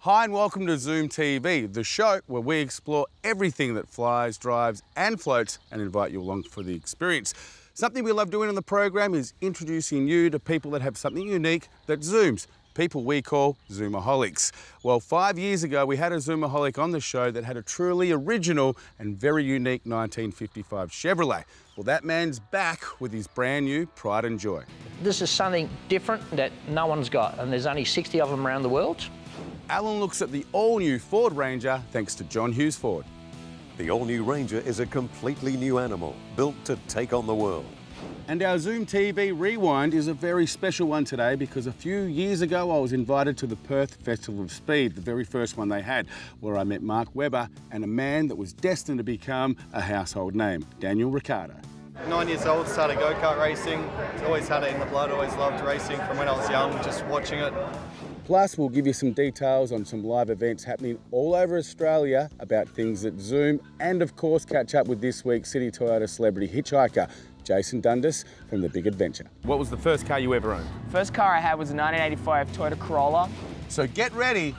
Hi and welcome to ZoomTV, the show where we explore everything that flies, drives and floats and invite you along for the experience. Something we love doing on the program is introducing you to people that have something unique that zooms, people we call Zoomaholics. Well, 5 years ago we had a Zoomaholic on the show that had a truly original and very unique 1955 Chevrolet. Well, that man's back with his brand new pride and joy. This is something different that no one's got, and there's only 60 of them around the world. Allan looks at the all-new Ford Ranger thanks to John Hughes Ford. The all-new Ranger is a completely new animal, built to take on the world. And our ZoomTV Rewind is a very special one today because a few years ago I was invited to the Perth Festival of Speed, the very first one they had, where I met Mark Webber and a man that was destined to become a household name, Daniel Ricciardo. 9 years old, started go-kart racing. Always had it in the blood, always loved racing from when I was young, just watching it. Plus, we'll give you some details on some live events happening all over Australia about things that Zoom, and of course catch up with this week's City Toyota celebrity hitchhiker, Jason Dundas from The Big Adventure. What was the first car you ever owned? First car I had was a 1985 Toyota Corolla. So get ready.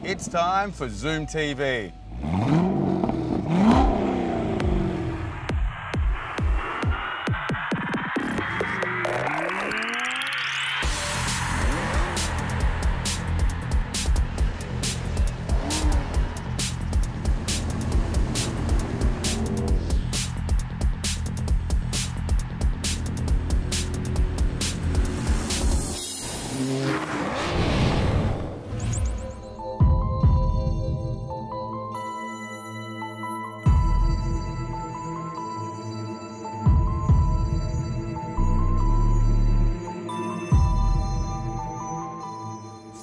It's time for ZoomTV.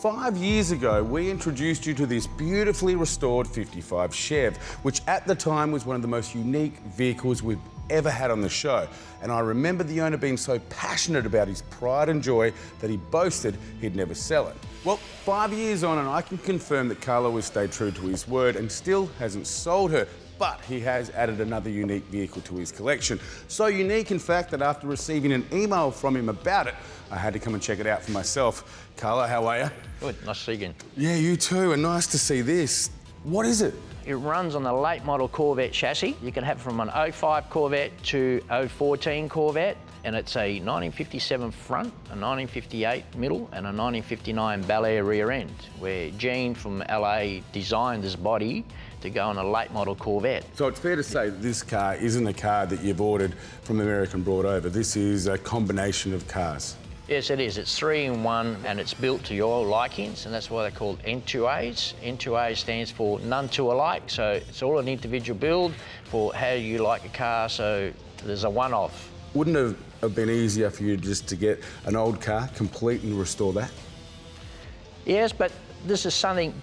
5 years ago, we introduced you to this beautifully restored 55 Chev, which at the time was one of the most unique vehicles we've ever had on the show. And I remember the owner being so passionate about his pride and joy that he boasted he'd never sell it. Well, 5 years on, and I can confirm that Carlo has stayed true to his word and still hasn't sold her. But he has added another unique vehicle to his collection. So unique, in fact, that after receiving an email from him about it, I had to come and check it out for myself. Carlo, how are you? Good, nice to see you again. Yeah, you too, and nice to see this. What is it? It runs on the late model Corvette chassis. You can have it from an 05 Corvette to 014 Corvette, and it's a 1957 front, a 1958 middle, and a 1959 Bel Air rear end, where Gene from LA designed this body to go on a late model Corvette. So it's fair to say that this car isn't a car that you've ordered from America and brought over. This is a combination of cars. Yes, it is. It's 3-in-1, and it's built to your likings, and that's why they're called N2As. N2A stands for none two alike, so it's all an individual build for how you like a car, so there's a one-off. Wouldn't it have been easier for you just to get an old car, complete and restore that? Yes, but this is something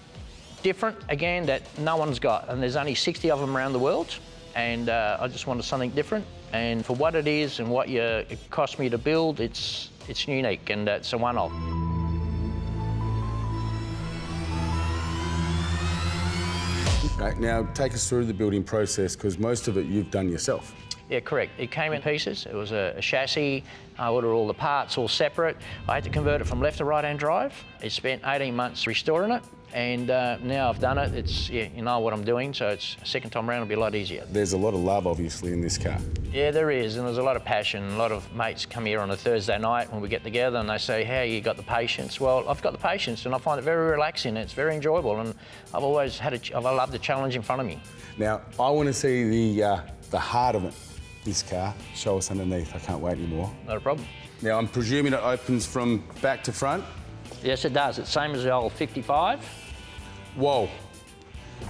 different, again, that no one's got, and there's only 60 of them around the world, and I just wanted something different, and for what it is and what it cost me to build, it's unique, and it's a one-off. Okay, now take us through the building process, because most of it you've done yourself. Yeah, correct. It came in pieces. It was a chassis. I ordered all the parts, all separate. I had to convert it from left to right-hand drive. I spent 18 months restoring it, and now I've done it. It's, yeah, you know what I'm doing, so it's second time around, it'll be a lot easier. There's a lot of love, obviously, in this car. Yeah, there is, and there's a lot of passion. A lot of mates come here on a Thursday night when we get together, and they say, "How you got the patience?" Well, I've got the patience, and I find it very relaxing. It's very enjoyable, and I've always had I love the challenge in front of me. Now, I want to see the heart of it. This car. Show us underneath. I can't wait anymore. Not a problem. Now, I'm presuming it opens from back to front? Yes, it does. It's same as the old 55. Whoa.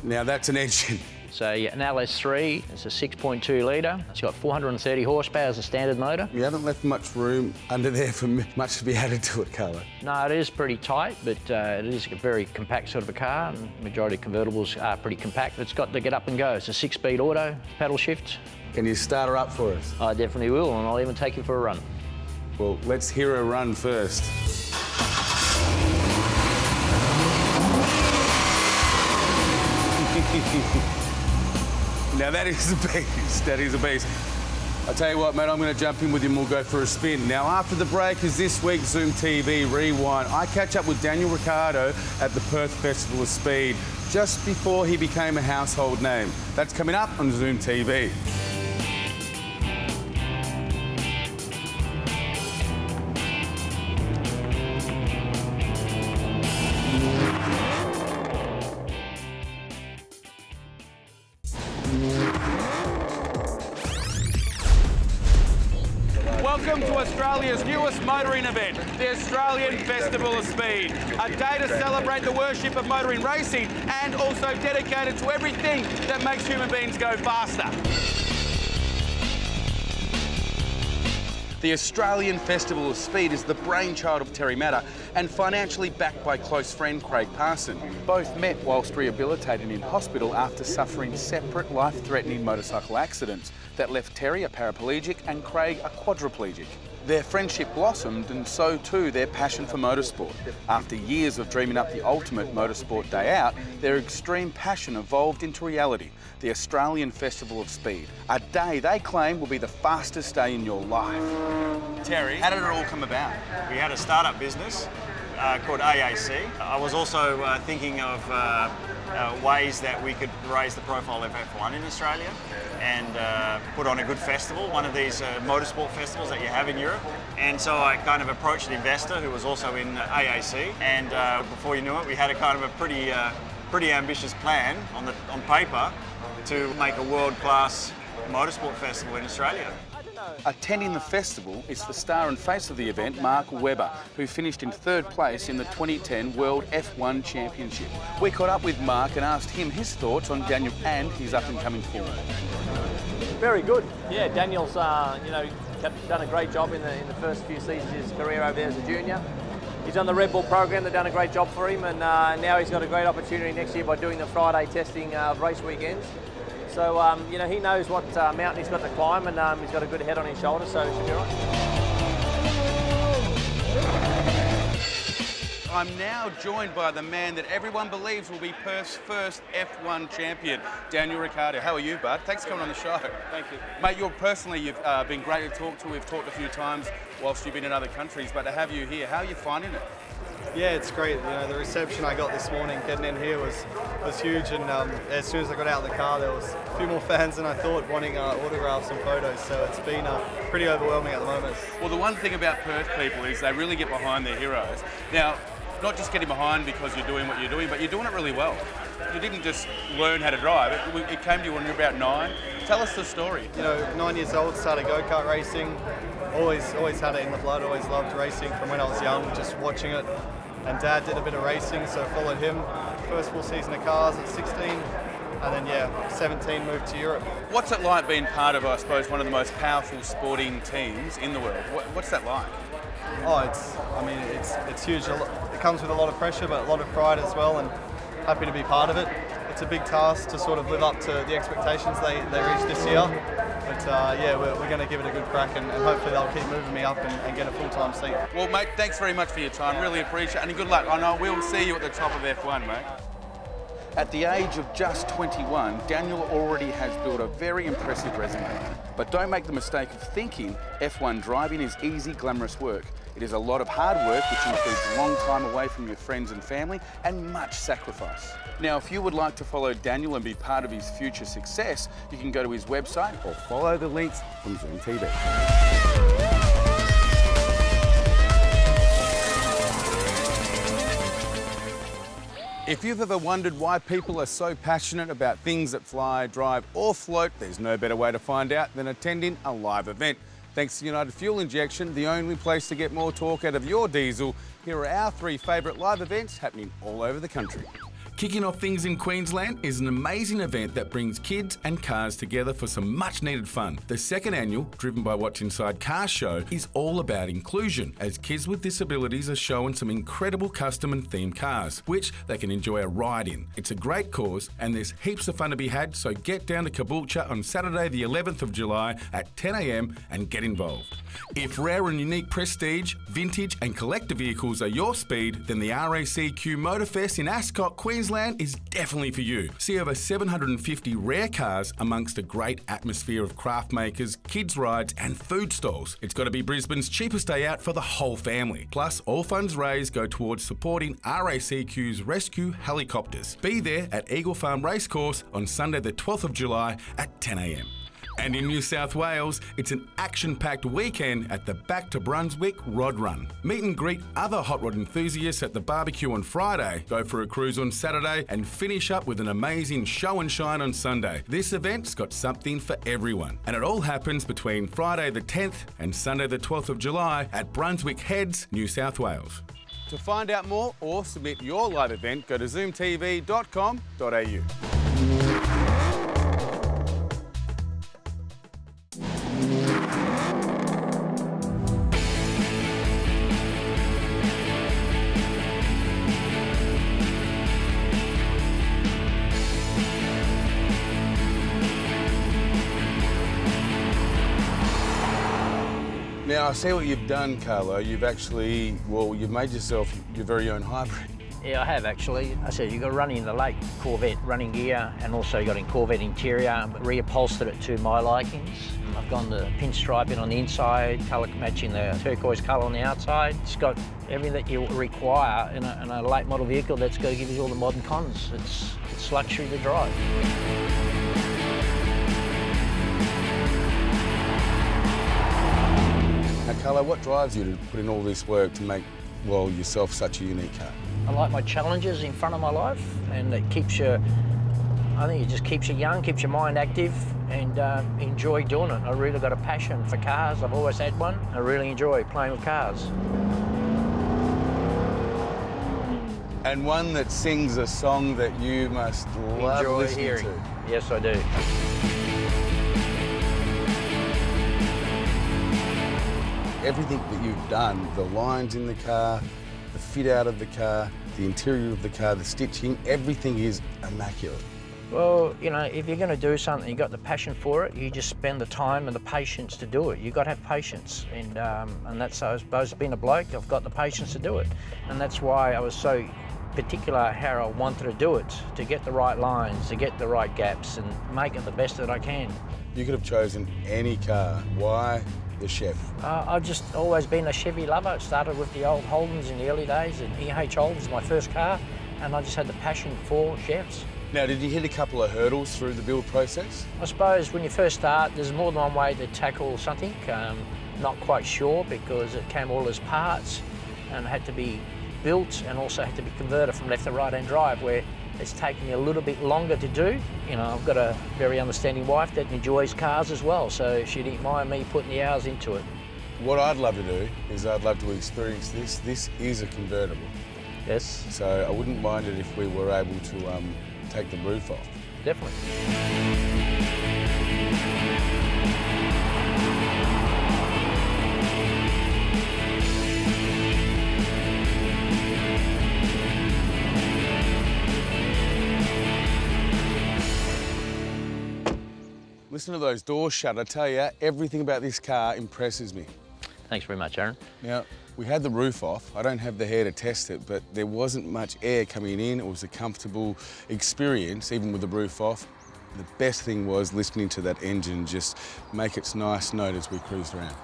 Now, that's an engine. So, yeah, an LS3. It's a 6.2 litre. It's got 430 horsepower as a standard motor. You haven't left much room under there for much to be added to it, Carlo. No, it is pretty tight, but it is a very compact sort of a car, and the majority of convertibles are pretty compact. It's got to get up and go. It's a 6-speed auto, paddle shift. Can you start her up for us? I definitely will, and I'll even take you for a run. Well, let's hear her run first. Now that is a beast, that is a beast. I'll tell you what, mate, I'm going to jump in with you and we'll go for a spin. Now, after the break is this week's ZoomTV Rewind. I catch up with Daniel Ricciardo at the Perth Festival of Speed just before he became a household name. That's coming up on ZoomTV. Welcome to Australia's newest motoring event, the Australian Festival of Speed. A day to celebrate the worship of motoring racing and also dedicated to everything that makes human beings go faster. The Australian Festival of Speed is the brainchild of Terry Matter and financially backed by close friend Craig Parson. Both met whilst rehabilitated in hospital after suffering separate life-threatening motorcycle accidents that left Terry a paraplegic and Craig a quadriplegic. Their friendship blossomed and so too their passion for motorsport. After years of dreaming up the ultimate motorsport day out, their extreme passion evolved into reality, the Australian Festival of Speed. A day they claim will be the fastest day in your life. Terry, how did it all come about? We had a startup business called AAC. I was also thinking of ways that we could raise the profile of F1 in Australia and put on a good festival, one of these motorsport festivals that you have in Europe. And so I kind of approached an investor who was also in AAC, and before you knew it, we had a kind of a pretty ambitious plan on paper to make a world-class motorsport festival in Australia. Attending the festival is the star and face of the event, Mark Webber, who finished in 3rd place in the 2010 World F1 Championship. We caught up with Mark and asked him his thoughts on Daniel and his up-and-coming form. Very good. Yeah, Daniel's done a great job in the first few seasons of his career over there as a junior. He's on the Red Bull program. They've done a great job for him, and now he's got a great opportunity next year by doing the Friday testing of race weekends. So, he knows what mountain he's got to climb, and he's got a good head on his shoulders, so it should be all right. I'm now joined by the man that everyone believes will be Perth's first F1 champion, Daniel Ricciardo. How are you, bud? Thanks for coming on the show. Thank you. Mate, you've been great to talk to. We've talked a few times whilst you've been in other countries, but to have you here, how are you finding it? Yeah, it's great. The reception I got this morning getting in here was huge, and as soon as I got out of the car, there was a few more fans than I thought wanting autographs and photos. So it's been pretty overwhelming at the moment. Well, the one thing about Perth people is they really get behind their heroes. Now, not just getting behind because you're doing what you're doing, but you're doing it really well. You didn't just learn how to drive. It came to you when you were about 9. Tell us the story. 9 years old, started go-kart racing. Always had it in the blood. Always loved racing from when I was young, just watching it. And Dad did a bit of racing, so I followed him. First full season of cars at 16, and then 17 moved to Europe. What's it like being part of, I suppose, one of the most powerful sporting teams in the world? What's that like? Oh, it's huge. It comes with a lot of pressure, but a lot of pride as well, and happy to be part of it. It's a big task to sort of live up to the expectations they reached this year. But we're going to give it a good crack, and hopefully they'll keep moving me up and get a full-time seat. Well, mate, thanks very much for your time. Really appreciate it, and good luck. I know we'll see you at the top of F1, mate. At the age of just 21, Daniel already has built a very impressive resume. But don't make the mistake of thinking F1 driving is easy, glamorous work. It is a lot of hard work, which includes a long time away from your friends and family and much sacrifice. Now, if you would like to follow Daniel and be part of his future success, you can go to his website or follow the links from ZoomTV. If you've ever wondered why people are so passionate about things that fly, drive or float, there's no better way to find out than attending a live event. Thanks to United Fuel Injection, the only place to get more torque out of your diesel, here are our 3 favourite live events happening all over the country. Kicking off things in Queensland is an amazing event that brings kids and cars together for some much needed fun. The 2nd annual Driven by What's Inside car show is all about inclusion, as kids with disabilities are showing some incredible custom and themed cars, which they can enjoy a ride in. It's a great cause and there's heaps of fun to be had, so get down to Caboolture on Saturday the 11th of July at 10 AM and get involved. If rare and unique prestige, vintage and collector vehicles are your speed, then the RACQ Motorfest in Ascot, Queensland Queensland is definitely for you. See over 750 rare cars amongst a great atmosphere of craft makers, kids rides and food stalls. It's got to be Brisbane's cheapest day out for the whole family. Plus, all funds raised go towards supporting RACQ's rescue helicopters. Be there at Eagle Farm Racecourse on Sunday the 12th of July at 10 a.m. And in New South Wales, it's an action-packed weekend at the Back to Brunswick Rod Run. Meet and greet other hot rod enthusiasts at the barbecue on Friday, go for a cruise on Saturday, and finish up with an amazing show and shine on Sunday. This event's got something for everyone, and it all happens between Friday the 10th and Sunday the 12th of July at Brunswick Heads, New South Wales. To find out more or submit your live event, go to zoomtv.com.au. Now, I see what you've done, Carlo. You've actually, well, you've made yourself your very own hybrid. Yeah, I have actually. I said you've got running in the late Corvette running gear, and also got in Corvette interior, but reupholstered it to my likings. I've gone the pinstriping on the inside, colour matching the turquoise colour on the outside. It's got everything that you require in a late model vehicle that's going to give you all the modern cons. It's luxury to drive. Now, Carlo, what drives you to put in all this work to make, well, yourself such a unique car? I like my challenges in front of my life, and it keeps you, I think it just keeps you young, keeps your mind active, and enjoy doing it. I really got a passion for cars. I've always had one. I really enjoy playing with cars. And one that sings a song that you must love listening to. Yes, I do. Everything that you've done, the lines in the car, the fit out of the car, the interior of the car, the stitching, everything is immaculate. Well, you know, if you're going to do something, you've got the passion for it, you just spend the time and the patience to do it. You've got to have patience, and that's, I suppose, being a bloke, I've got the patience to do it. And that's why I was so particular how I wanted to do it, to get the right lines, to get the right gaps, and make it the best that I can. You could have chosen any car. Why the Chev? I've just always been a Chevy lover. It started with the old Holdens in the early days, and Old was my first car, and I just had the passion for Chevs. Now, did you hit a couple of hurdles through the build process? I suppose when you first start, there's more than one way to tackle something. Not quite sure, because it came all as parts and it had to be built, and also had to be converted from left to right-hand drive, where it's taken me a little bit longer to do. You know, I've got a very understanding wife that enjoys cars as well, so she didn't mind me putting the hours into it. What I'd love to do is I'd love to experience this. This is a convertible. Yes. So I wouldn't mind it if we were able to take the roof off. Definitely. Listen to those doors shut. I tell you, everything about this car impresses me. Thanks very much, Aaron. Now, we had the roof off. I don't have the hair to test it, but there wasn't much air coming in. It was a comfortable experience, even with the roof off. The best thing was listening to that engine just make its nice note as we cruised around.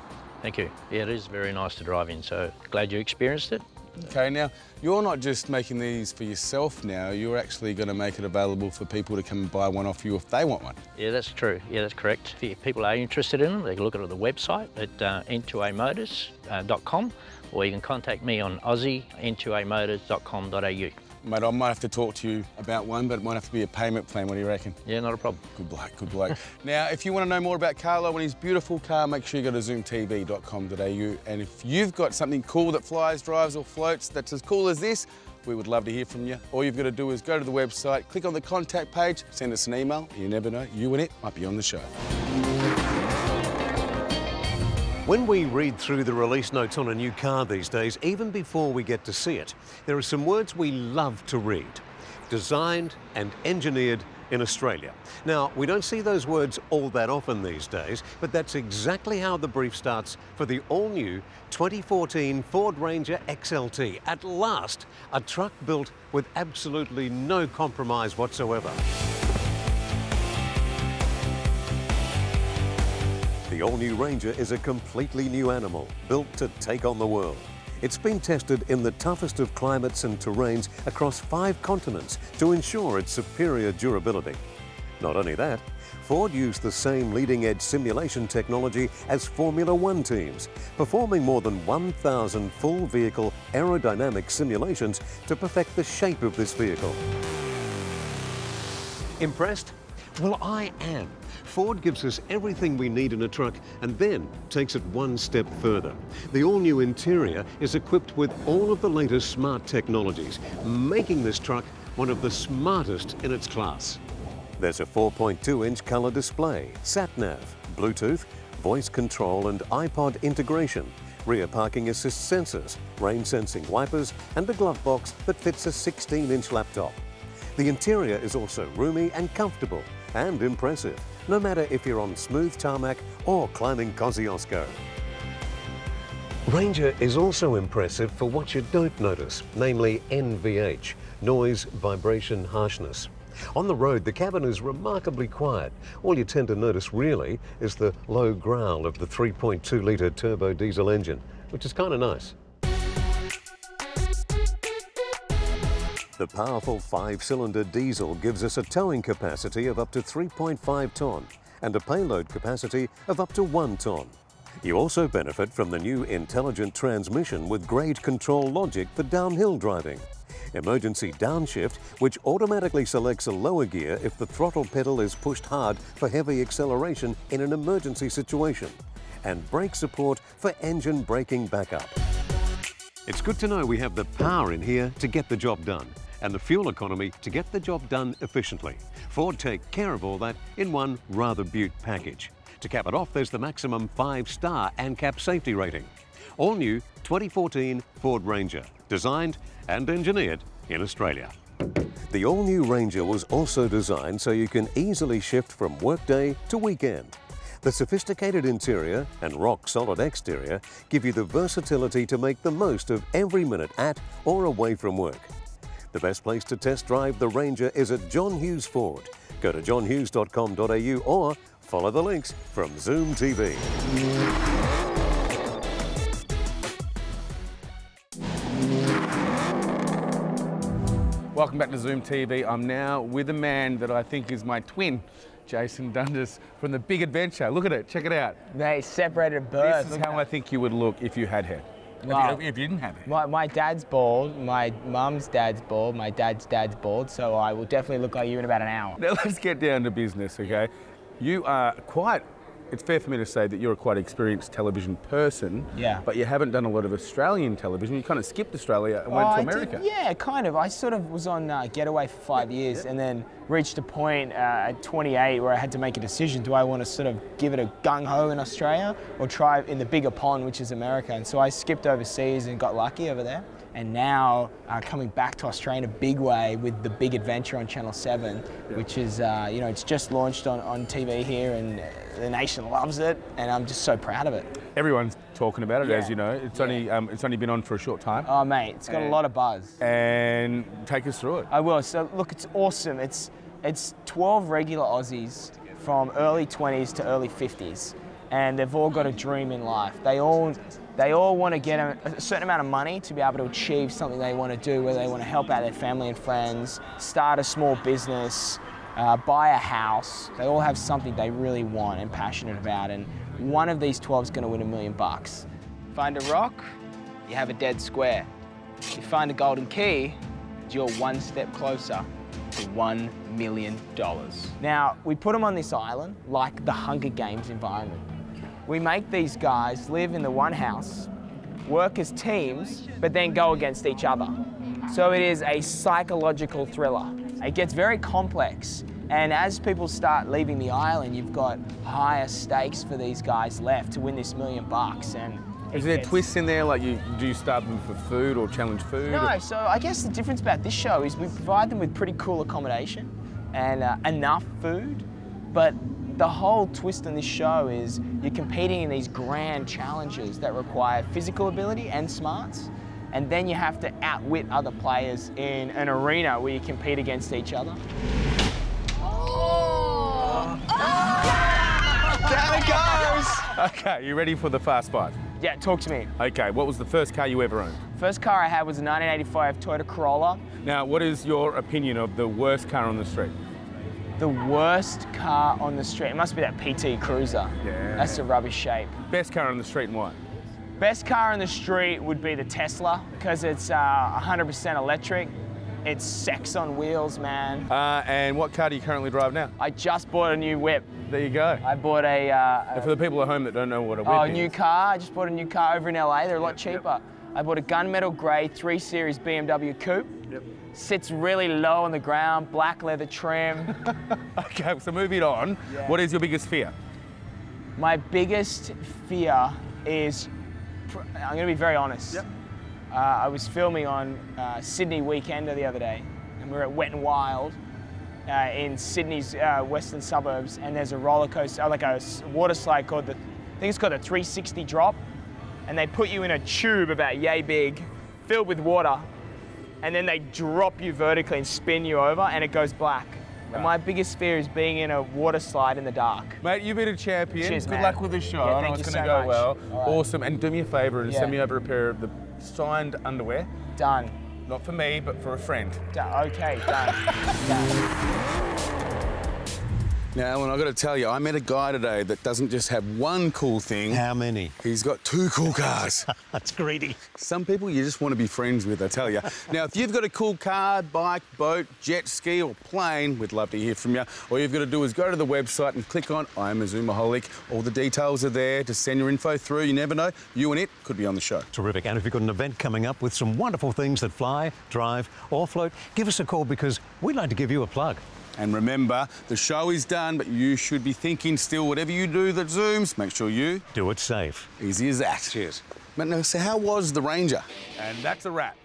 Thank you. Yeah, it is very nice to drive in, so glad you experienced it. Okay, now, you're not just making these for yourself now, you're actually going to make it available for people to come and buy one off you if they want one. Yeah, that's true. Yeah, that's correct. If people are interested in them, they can look at the website at n2amotors.com, or you can contact me on n2amotors.com.au. Mate, I might have to talk to you about one, but it might have to be a payment plan. What do you reckon? Yeah, not a problem. Good bloke, good bloke. Now, if you want to know more about Carlo and his beautiful car, make sure you go to zoomtv.com.au. And if you've got something cool that flies, drives or floats that's as cool as this, we would love to hear from you. All you've got to do is go to the website, click on the contact page, send us an email. You never know, you and it might be on the show. When we read through the release notes on a new car these days, even before we get to see it, there are some words we love to read. designed and engineered in Australia. Now, we don't see those words all that often these days, but that's exactly how the brief starts for the all-new 2014 Ford Ranger XLT. At last, a truck built with absolutely no compromise whatsoever. The all-new Ranger is a completely new animal, built to take on the world. It's been tested in the toughest of climates and terrains across 5 continents to ensure its superior durability. Not only that, Ford used the same leading-edge simulation technology as Formula One teams, performing more than 1,000 full vehicle aerodynamic simulations to perfect the shape of this vehicle. Impressed? Well, I am. Ford gives us everything we need in a truck and then takes it one step further. The all-new interior is equipped with all of the latest smart technologies, making this truck one of the smartest in its class. There's a 4.2-inch colour display, sat-nav, Bluetooth, voice control and iPod integration, rear parking assist sensors, rain-sensing wipers and a glove box that fits a 16-inch laptop. The interior is also roomy and comfortable and impressive, no matter if you're on smooth tarmac or climbing Kosciuszko. Ranger is also impressive for what you don't notice, namely NVH, noise, vibration, harshness. On the road, the cabin is remarkably quiet. All you tend to notice really is the low growl of the 3.2-litre turbo diesel engine, which is kind of nice. The powerful 5-cylinder diesel gives us a towing capacity of up to 3.5 tonne and a payload capacity of up to 1 tonne. You also benefit from the new intelligent transmission with grade control logic for downhill driving, emergency downshift, which automatically selects a lower gear if the throttle pedal is pushed hard for heavy acceleration in an emergency situation, and brake support for engine braking backup. It's good to know we have the power in here to get the job done and the fuel economy to get the job done efficiently. Ford take care of all that in one rather beaut package. To cap it off, there's the maximum 5-star ANCAP safety rating. All new 2014 Ford Ranger, designed and engineered in Australia. The all-new Ranger was also designed so you can easily shift from workday to weekend. The sophisticated interior and rock-solid exterior give you the versatility to make the most of every minute at or away from work. The best place to test drive the Ranger is at John Hughes Ford. Go to johnhughes.com.au or follow the links from ZoomTV. Welcome back to ZoomTV. I'm now with a man that I think is my twin, Jason Dundas from The Big Adventure. Look at it, check it out. They separated at birth. This is how I think you would look if you had hair. Wow. If you didn't have hair. My dad's bald, my mum's dad's bald, my dad's bald, so I will definitely look like you in about an hour. Now let's get down to business, okay? You are quite, it's fair for me to say that you're a quite experienced television person. Yeah. But you haven't done a lot of Australian television. You kind of skipped Australia and went to America. Yeah, kind of. I sort of was on Getaway for 5 years and then reached a point at 28 where I had to make a decision. Do I want to sort of give it a gung-ho in Australia or try in the bigger pond, which is America? And so I skipped overseas and got lucky over there. And now coming back to Australia in a big way with The Big Adventure on Channel 7, which is, you know, it's just launched on TV here and the nation loves it, and I'm just so proud of it. Everyone's talking about it, as you know. It's only been on for a short time. Oh, mate, it's got a lot of buzz. And take us through it. I will. So, look, it's awesome. It's 12 regular Aussies from early 20s to early 50s, and they've all got a dream in life. They all want to get a certain amount of money to be able to achieve something they want to do, whether they want to help out their family and friends, start a small business, buy a house. They all have something they really want and passionate about, and one of these 12 is going to win $1 million. Find a rock, you have a dead square. You find a golden key, you're one step closer to $1 million. Now, we put them on this island like the Hunger Games environment. We make these guys live in the one house, work as teams, but then go against each other. So it is a psychological thriller. It gets very complex, and as people start leaving the island, you've got higher stakes for these guys left to win this $1 million, and Is there twists in there, like do you start them for food or challenge food? No, so I guess the difference about this show is we provide them with pretty cool accommodation and enough food, but the whole twist on this show is you're competing in these grand challenges that require physical ability and smarts, and then you have to outwit other players in an arena where you compete against each other. Down it goes! Okay, you ready for the Fast Five? Yeah, talk to me. Okay, what was the first car you ever owned? First car I had was a 1985 Toyota Corolla. Now, what is your opinion of the worst car on the street? The worst car on the street, it must be that PT Cruiser. Yeah. That's a rubbish shape. Best car on the street and why? Best car on the street would be the Tesla, because it's 100% electric. It's sex on wheels, man. And what car do you currently drive now? I just bought a new whip. There you go. I bought And for the people at home that don't know what a whip is. new car. I just bought a new car over in LA. They're a lot cheaper. I bought a gunmetal grey 3 Series BMW Coupe. Yep. Sits really low on the ground, black leather trim. Okay, so moving on. Yeah. What is your biggest fear? My biggest fear is, I'm going to be very honest. Yep. I was filming on Sydney Weekender the other day, and we were at Wet n Wild in Sydney's western suburbs, and there's a roller coaster, like a water slide called I think it's called a 360 drop, and they put you in a tube about yay big, filled with water, and then they drop you vertically and spin you over, and it goes black. Right. And my biggest fear is being in a water slide in the dark. Mate, you've been a champion. Cheers, Good man. luck with the show. Yeah, I know thank it's you going to so go much. well. All right. Awesome. And do me a favour and Yeah. send me over a pair of the signed underwear. Done. Not for me, but for a friend. Okay, done. Done. Now, Alan, I've got to tell you, I met a guy today that doesn't just have one cool thing. How many? He's got 2 cool cars. That's greedy. Some people you just want to be friends with, I tell you. Now, if you've got a cool car, bike, boat, jet ski or plane, we'd love to hear from you. All you've got to do is go to the website and click on I'm a Zoomaholic. All the details are there. Just send your info through. You never know. You and it could be on the show. Terrific. And if you've got an event coming up with some wonderful things that fly, drive or float, give us a call because we'd like to give you a plug. And remember, the show is done, but you should be thinking still, whatever you do that zooms, make sure you Do it safe. Easy as that. Cheers. But no, so how was the Ranger? And that's a wrap.